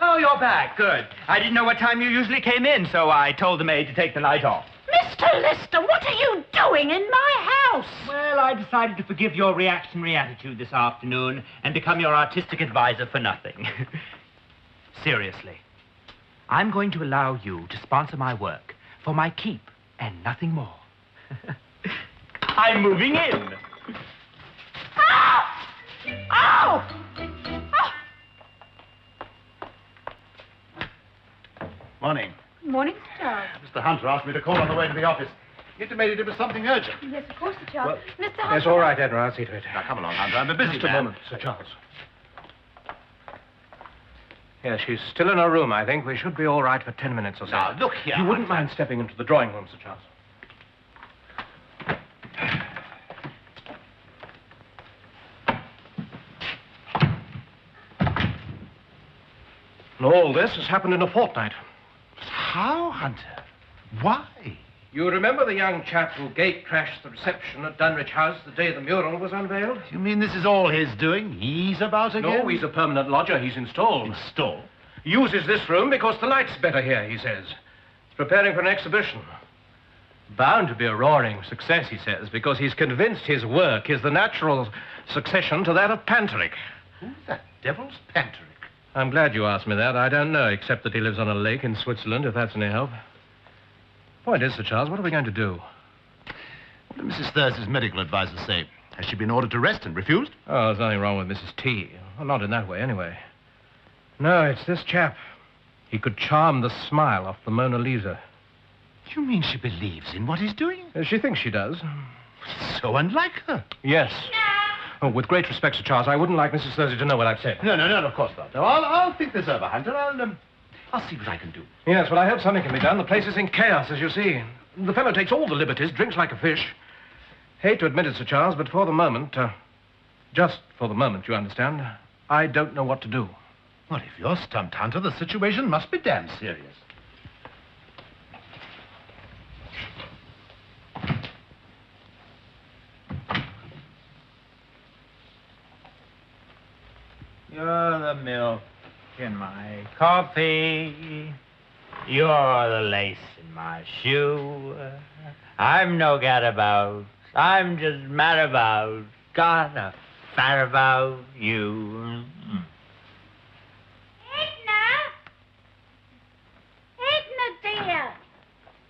Oh, you're back. Good. I didn't know what time you usually came in, so I told the maid to take the night off. Mr. Lister, what are you doing in my house? Well, I decided to forgive your reactionary attitude this afternoon and become your artistic advisor for nothing. Seriously, I'm going to allow you to sponsor my work for my keep and nothing more. I'm moving in. Oh! Oh! Morning. Morning, Sir Charles. Mr. Hunter asked me to call on the way to the office. He intimated it was something urgent. Yes, of course, Sir Charles. Well, Mr. Hunter... Yes, all right, Edna, I'll see to it. Now, come along, Hunter. I'm a busy Just man. a moment, Sir Charles. Yes, she's still in her room, I think. We should be all right for 10 minutes or so. Now, look here. You wouldn't mind stepping into the drawing room, Sir Charles? And all this has happened in a fortnight. How, Hunter? Why? You remember the young chap who gate crashed the reception at Dunwich House the day the mural was unveiled? You mean this is all his doing? He's about again? No, he's a permanent lodger. He's installed. Installed? Uses this room because the light's better here, he says. He's preparing for an exhibition. Bound to be a roaring success, he says, because he's convinced his work is the natural succession to that of Panteric. Who's that devil's Panteric? I'm glad you asked me that. I don't know, except that he lives on a lake in Switzerland, if that's any help. Point is, Sir Charles, what are we going to do? What did Mrs. Thursday's medical advisor say? Has she been ordered to rest and refused? Oh, there's nothing wrong with Mrs. T. Well, not in that way, anyway. No, it's this chap. He could charm the smile off the Mona Lisa. You mean she believes in what he's doing? She thinks she does. So unlike her. Yes. Oh, with great respect, Sir Charles, I wouldn't like Mrs. Thursday to know what I've said. No, of course not. No, I'll think this over, Hunter. I'll see what I can do. Yes, well, I hope something can be done. The place is in chaos, as you see. The fellow takes all the liberties, drinks like a fish. Hate to admit it, Sir Charles, but for the moment, just for the moment, you understand, I don't know what to do. Well, if you're stumped, Hunter, the situation must be damn serious. You're the milk in my coffee. You're the lace in my shoe. I'm no gadabout. I'm just mad about. Got a fat about you. Edna, dear.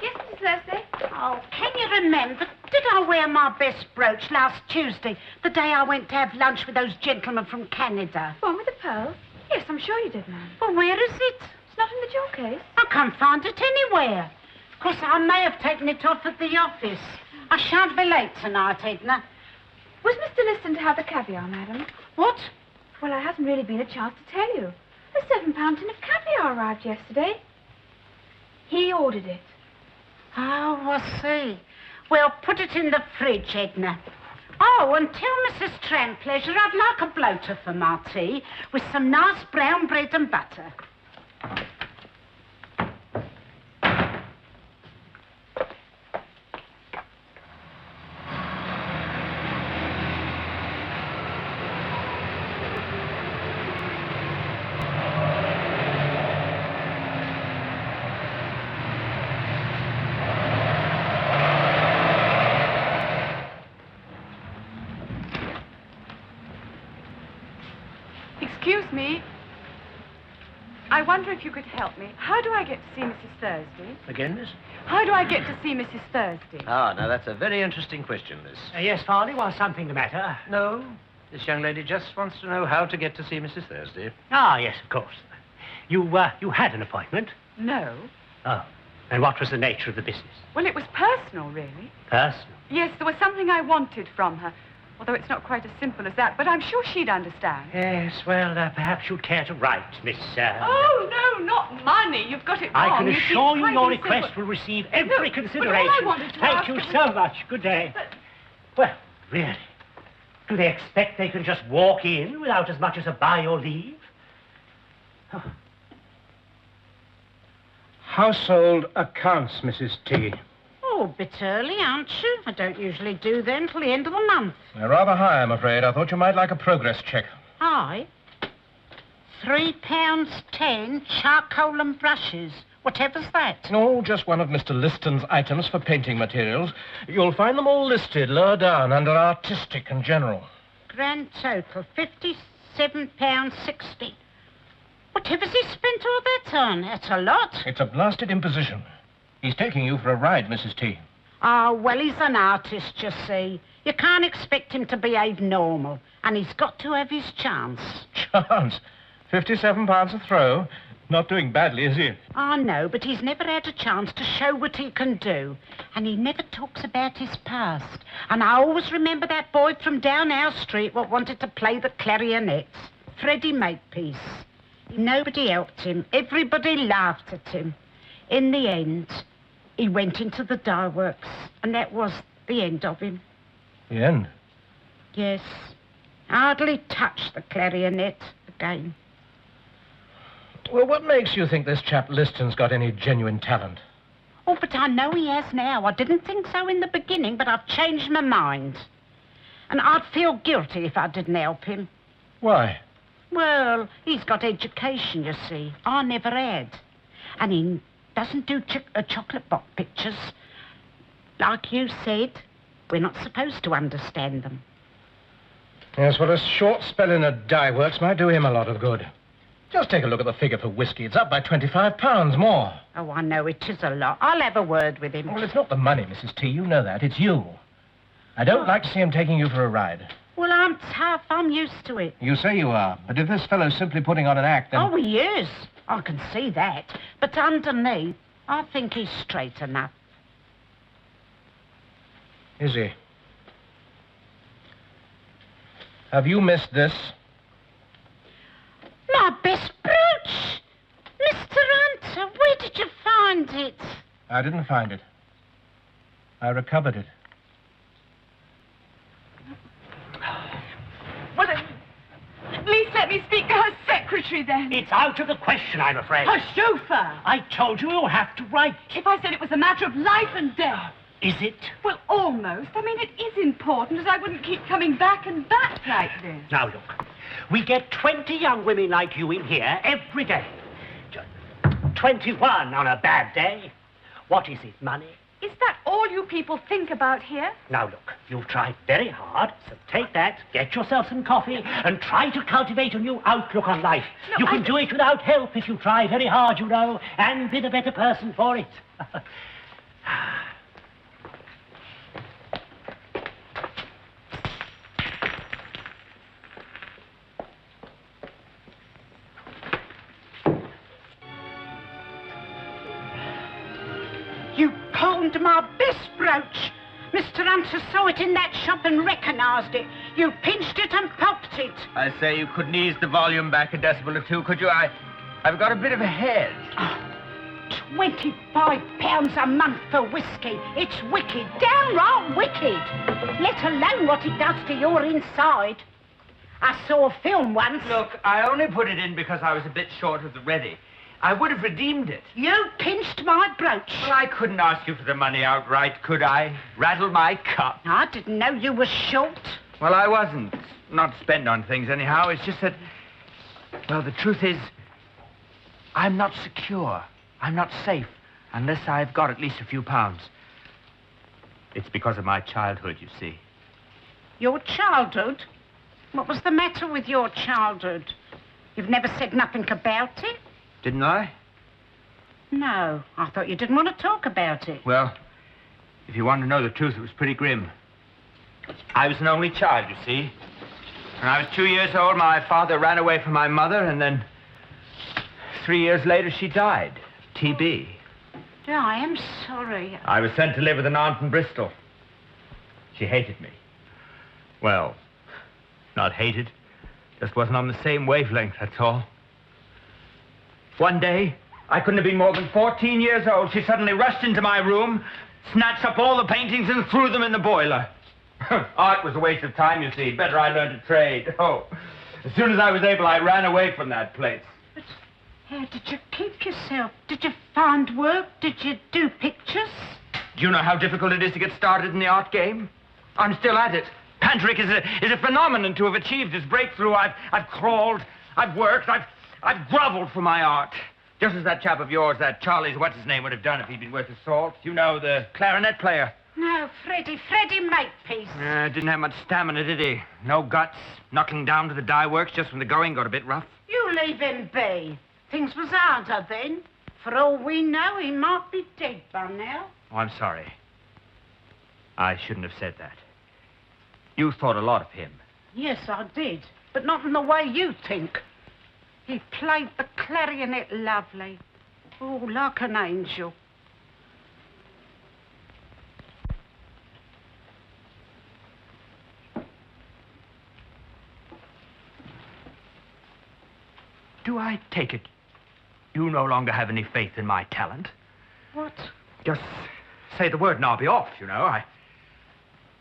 Yes, Mrs. Thursday? Oh, can you remember? Did I wear my best brooch last Tuesday, the day I went to have lunch with those gentlemen from Canada? The one with the pearls? Yes, I'm sure you did, ma'am. Well, where is it? It's not in the jewel case. I can't find it anywhere. Of course, I may have taken it off at the office. I shan't be late tonight, Edna. Was Mr. Liston to have the caviar, madam? What? Well, there hasn't really been a chance to tell you. A 7-pound tin of caviar arrived yesterday. He ordered it. Oh, I see. Well, put it in the fridge, Edna. Oh, and tell Mrs. Trampleasure I'd like a bloater for my tea with some nice brown bread and butter. Excuse me. I wonder if you could help me. How do I get to see Mrs. Thursday? Again, miss? How do I get to see Mrs. Thursday? Ah, now that's a very interesting question, miss. Yes, Farley, was something the matter? No, this young lady just wants to know how to get to see Mrs. Thursday. Ah, yes, of course. You had an appointment? No. Oh, and what was the nature of the business? Well, it was personal, really. Personal? Yes, there was something I wanted from her. Although it's not quite as simple as that, but I'm sure she'd understand. Yes, well, perhaps you'd care to write, Miss... Oh, no, not money. You've got it wrong. I can You see, assure it's you quite your simple. request will receive every No, consideration. but all I wanted to Thank ask you was- so much. Good day. Well, really, do they expect they can just walk in without as much as a by your leave? Oh. Household accounts, Mrs. T. Oh, a bit early, aren't you? I don't usually do them till the end of the month. They're rather high, I'm afraid. I thought you might like a progress check. Aye. £3.10 charcoal and brushes. Whatever's that? Oh, just one of Mr. Liston's items for painting materials. You'll find them all listed lower down under artistic and general. Grand total, £57.60. Whatever's he spent all that on? That's a lot. It's a blasted imposition. He's taking you for a ride, Mrs. T. Oh, well, he's an artist, you see. You can't expect him to behave normal, and he's got to have his chance. Chance? £57 a throw? Not doing badly, is he? I know, but he's never had a chance to show what he can do. And he never talks about his past. And I always remember that boy from down our street what wanted to play the clarinets. Freddie Makepeace. Nobody helped him. Everybody laughed at him. In the end, he went into the dye works. And that was the end of him. The end? Yes. Hardly touched the clarinet again. Well, what makes you think this chap Liston's got any genuine talent? Oh, but I know he has now. I didn't think so in the beginning, but I've changed my mind. And I'd feel guilty if I didn't help him. Why? Well, he's got education, you see. I never had. And he doesn't do chocolate box pictures. Like you said, we're not supposed to understand them. Yes, well, a short spell in a dye works might do him a lot of good. Just take a look at the figure for whiskey. It's up by £25 more. Oh, I know, it is a lot. I'll have a word with him. Well, it's not the money, Mrs. T. You know that. It's you. I don't like to see him taking you for a ride. Well, I'm tough. I'm used to it. You say you are, but if this fellow's simply putting on an act, then... Oh, he is. I can see that. But underneath, I think he's straight enough. Is he? Have you missed this? My best brooch! Mr. Hunter, where did you find it? I didn't find it. I recovered it. Well, at least let me speak to her secretary, then. It's out of the question, I'm afraid. Her chauffeur. I told you you'll have to write. If I said it was a matter of life and death. Is it? Well, almost. I mean, it is important, as I wouldn't keep coming back and back like this. Now, look. We get 20 young women like you in here every day. 21 on a bad day. What is it, money? Is that all you people think about here? Now, look, you've tried very hard, so take that, get yourself some coffee, and try to cultivate a new outlook on life. No, you can do it without help if you try very hard, you know, and be the better person for it. You pawned my best brooch. Mr. Hunter saw it in that shop and recognised it. You pinched it and popped it. I say you couldn't ease the volume back a decibel or two, could you? I've got a bit of a head. Oh, £25 a month for whiskey. It's wicked, downright wicked. Let alone what it does to your inside. I saw a film once. Look, I only put it in because I was a bit short of the ready. I would have redeemed it. You pinched my brooch. Well, I couldn't ask you for the money outright, could I? Rattle my cup. I didn't know you were short. Well, I wasn't. Not spent on things, anyhow. It's just that... Well, the truth is... I'm not secure. I'm not safe unless I've got at least a few pounds. It's because of my childhood, you see. Your childhood? What was the matter with your childhood? You've never said nothing about it? Didn't I? No, I thought you didn't want to talk about it. Well, if you want to know the truth, it was pretty grim. I was an only child, you see. When I was 2 years old, my father ran away from my mother, and then 3 years later, she died. TB. Oh, I am sorry. I was sent to live with an aunt in Bristol. She hated me. Well, not hated. Just wasn't on the same wavelength, that's all. One day, I couldn't have been more than 14 years old. She suddenly rushed into my room, snatched up all the paintings and threw them in the boiler. Art was a waste of time, you see. Better I learned a trade. Oh, as soon as I was able, I ran away from that place. But how did you keep yourself? Did you find work? Did you do pictures? Do you know how difficult it is to get started in the art game? I'm still at it. Panterick is a phenomenon to have achieved his breakthrough. I've crawled, I've worked, I've groveled for my art. Just as that chap of yours, that Charlie's what's-his-name, would have done if he'd been worth his salt. You know, the clarinet player. No, Freddie Makepeace. Didn't have much stamina, did he? No guts, knuckling down to the dye works just when the going got a bit rough. You leave him be. Things was harder then. For all we know, he might be dead by now. Oh, I'm sorry. I shouldn't have said that. You thought a lot of him. Yes, I did. But not in the way you think. He played the clarinet lovely. Oh, like an angel. Do I take it you no longer have any faith in my talent? What? Just say the word and I'll be off, you know.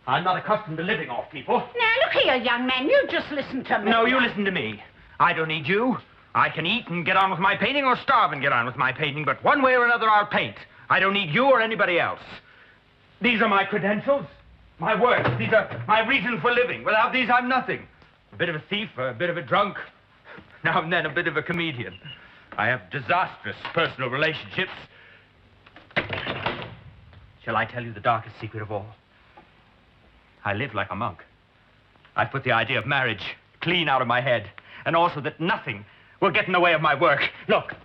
I'm not accustomed to living off people. Now, look here, young man. You just listen to me. No, you listen to me. I don't need you. I can eat and get on with my painting or starve and get on with my painting, but one way or another I'll paint. I don't need you or anybody else. These are my credentials, my works. These are my reason for living. Without these, I'm nothing. A bit of a thief, a bit of a drunk, now and then a bit of a comedian. I have disastrous personal relationships. Shall I tell you the darkest secret of all? I live like a monk. I've put the idea of marriage clean out of my head, and also that nothing will get in the way of my work. Look,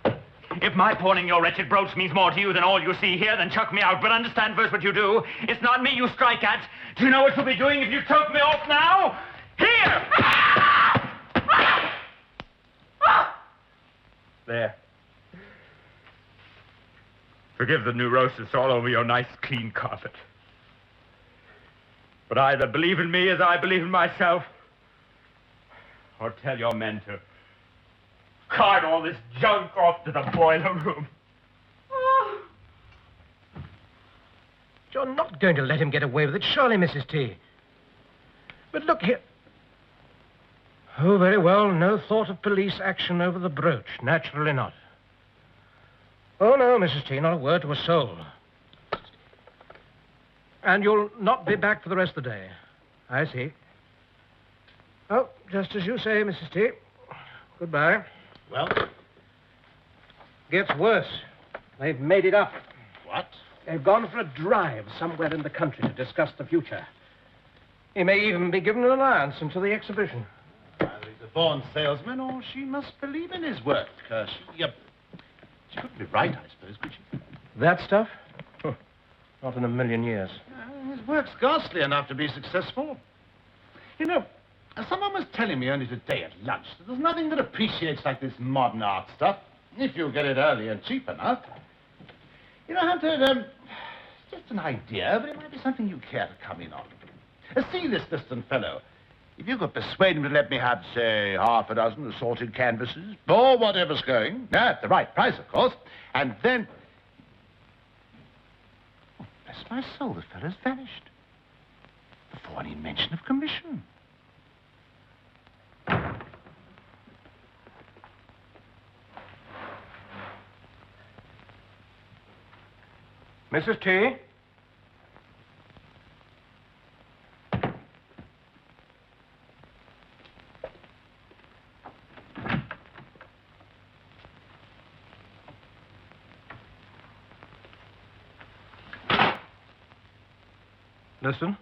if my pawning your wretched brooch means more to you than all you see here, then chuck me out. But understand first what you do. It's not me you strike at. Do you know what you'll be doing if you choke me off now? Here! There. Forgive the neurosis all over your nice, clean carpet. But either believe in me as I believe in myself, or tell your men to cart all this junk off to the boiler room. Oh. You're not going to let him get away with it, surely, Mrs. T. But look here. Oh, very well. No thought of police action over the brooch. Naturally not. Oh, no, Mrs. T, not a word to a soul. And you'll not be back for the rest of the day. I see. Oh, just as you say, Mrs. T. Goodbye. Well? Gets worse. They've made it up. What? They've gone for a drive somewhere in the country to discuss the future. He may even be given an allowance until the exhibition. Either he's a born salesman or she must believe in his work. She couldn't be right, I suppose, could she? That stuff? Not in a million years. His work's ghastly enough to be successful. You know, someone was telling me only today at lunch that there's nothing that appreciates like this modern art stuff, if you get it early and cheap enough. You know, Hunter, it's just an idea, but it might be something you care to come in on. See this distant fellow. If you could persuade him to let me have, say, half a dozen assorted canvases, or whatever's going, at the right price, of course, and then... Oh, bless my soul, the fellow's vanished. Before any mention of commission. Mrs. T? Listen.